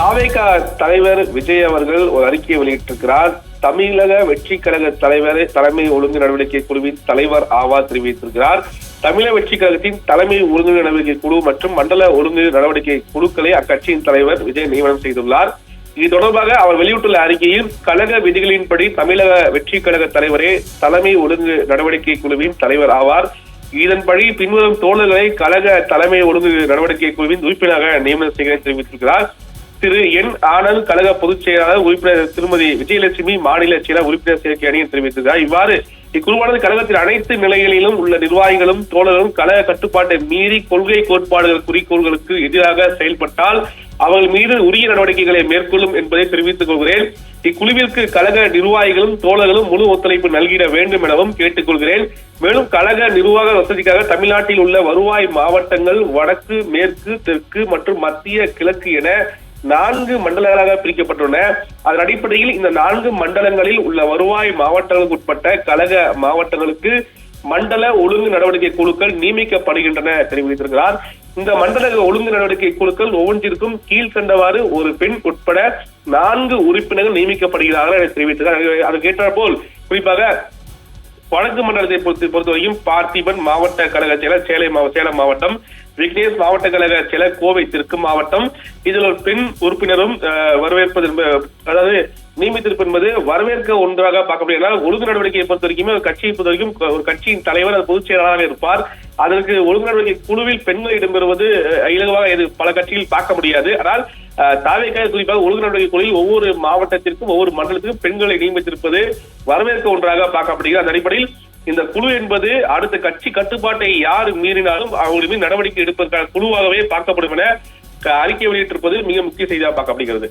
தாவேகா தலைவர் விஜய் அவர்கள் ஒரு அறிக்கையை வெளியிட்டிருக்கிறார். தமிழக வெற்றி கழக தலைவர் தலைமை ஒழுங்கு நடவடிக்கை குழுவின் தலைவர் ஆவார் தெரிவித்திருக்கிறார். தமிழக வெற்றி கழகத்தின் தலைமை ஒழுங்கு நடவடிக்கை குழு மற்றும் மண்டல ஒழுங்கு நடவடிக்கை குழுக்களை அக்கட்சியின் தலைவர் விஜய் நியமனம் செய்துள்ளார். இது தொடர்பாக அவர் வெளியிட்டுள்ள அறிக்கையில், கழக விதிகளின்படி தமிழக வெற்றி கழக தலைவரே தலைமை ஒழுங்கு நடவடிக்கை குழுவின் தலைவர் ஆவார். இதன்படி பின்வரும் தோழர்களை கழக தலைமை ஒழுங்கு நடவடிக்கை குழுவின் உறுப்பினராக நியமனம் செய்ய தெரிவித்திருக்கிறார். திரு என் ஆனந்த் கழக பொதுச் செயலாளர், உறுப்பினர் திருமதி விஜயலட்சுமி மாநில செயலர் உறுப்பினர் சேர்க்கை அணியில் தெரிவித்திருக்கிறார். இவ்வாறு இக்குழுவானது கழகத்தின் அனைத்து நிலைகளிலும் உள்ள நிர்வாகிகளும் தோழர்களும் கழக கட்டுப்பாட்டை மீறி கொள்கை கோட்பாடுகள் குறிக்கோள்களுக்கு எதிராக செயல்பட்டால் அவர்கள் மீது உரிய நடவடிக்கைகளை மேற்கொள்ளும் என்பதை தெரிவித்துக் கொள்கிறேன். இக்குழுவிற்கு கழக நிர்வாகிகளும் தோழர்களும் முழு ஒத்துழைப்பு நல்கிட வேண்டும் எனவும் கேட்டுக் கொள்கிறேன். மேலும் கழக நிர்வாக வசதிக்காக தமிழ்நாட்டில் உள்ள வருவாய் மாவட்டங்கள் வடக்கு, மேற்கு, தெற்கு மற்றும் மத்திய, கிழக்கு என 4 மண்டலங்களாக பிரிக்கப்பட்டுள்ளன. அதன் அடிப்படையில் இந்த 4 மண்டலங்களில் உள்ள வருவாய் மாவட்டங்களுக்கு உட்பட்ட கழக மாவட்டங்களுக்கு மண்டல ஒழுங்கு நடவடிக்கை குழுக்கள் நியமிக்கப்படுகின்றன தெரிவித்திருக்கிறார். இந்த மண்டல ஒழுங்கு நடவடிக்கை குழுக்கள் ஒவ்வொன்றிற்கும் கீழ்கண்டவாறு ஒரு பெண் உட்பட 4 உறுப்பினர்கள் நியமிக்கப்படுகிறார்கள் என தெரிவித்திருக்கிறார். அதுக்கேற்றாற் போல் குறிப்பாக வடக்கு மண்டலத்தை பொறுத்தவரைக்கும் பார்த்திபன் மாவட்ட கழக செயலர் சேலம் மாவட்டம், விக்னேஷ் மாவட்ட கழக செயலர் கோவை தெற்கு மாவட்டம். இதில் ஒரு பெண் உறுப்பினரும் வரவேற்பது, அதாவது நியமித்திருப்பது என்பது வரவேற்க ஒன்றாக பார்க்கப்படுகிறது. ஒழுங்கு நடவடிக்கையை பொறுத்த வரைக்குமே ஒரு கட்சியை பொறுத்த வரைக்கும் ஒரு கட்சியின் தலைவர் அது பொதுச் செயலாளராக இருப்பார். அதற்கு ஒழுங்கு நடவடிக்கை குழுவில் பெண்கள் இடம்பெறுவது இலகுவாக இது பல கட்சியில் பார்க்க முடியாது. ஆனால் தாவேகா குறிப்பாக ஒழுங்கு நடவடிக்கை குழுவில் ஒவ்வொரு மாவட்டத்திற்கும் ஒவ்வொரு மண்டலத்திற்கும் பெண்களை நியமித்திருப்பது வரவேற்க ஒன்றாக பார்க்கப்படுகிறது. அந்த அடிப்படையில் இந்த குழு என்பது அடுத்த கட்சி கட்டுப்பாட்டை யார் மீறினாலும் அவர்கள் மீது நடவடிக்கை எடுப்பதற்கான குழுவாகவே பார்க்கப்படும் என அறிக்கை வெளியிட்டிருப்பது மிக முக்கிய செய்தியாக பார்க்கப்படுகிறது.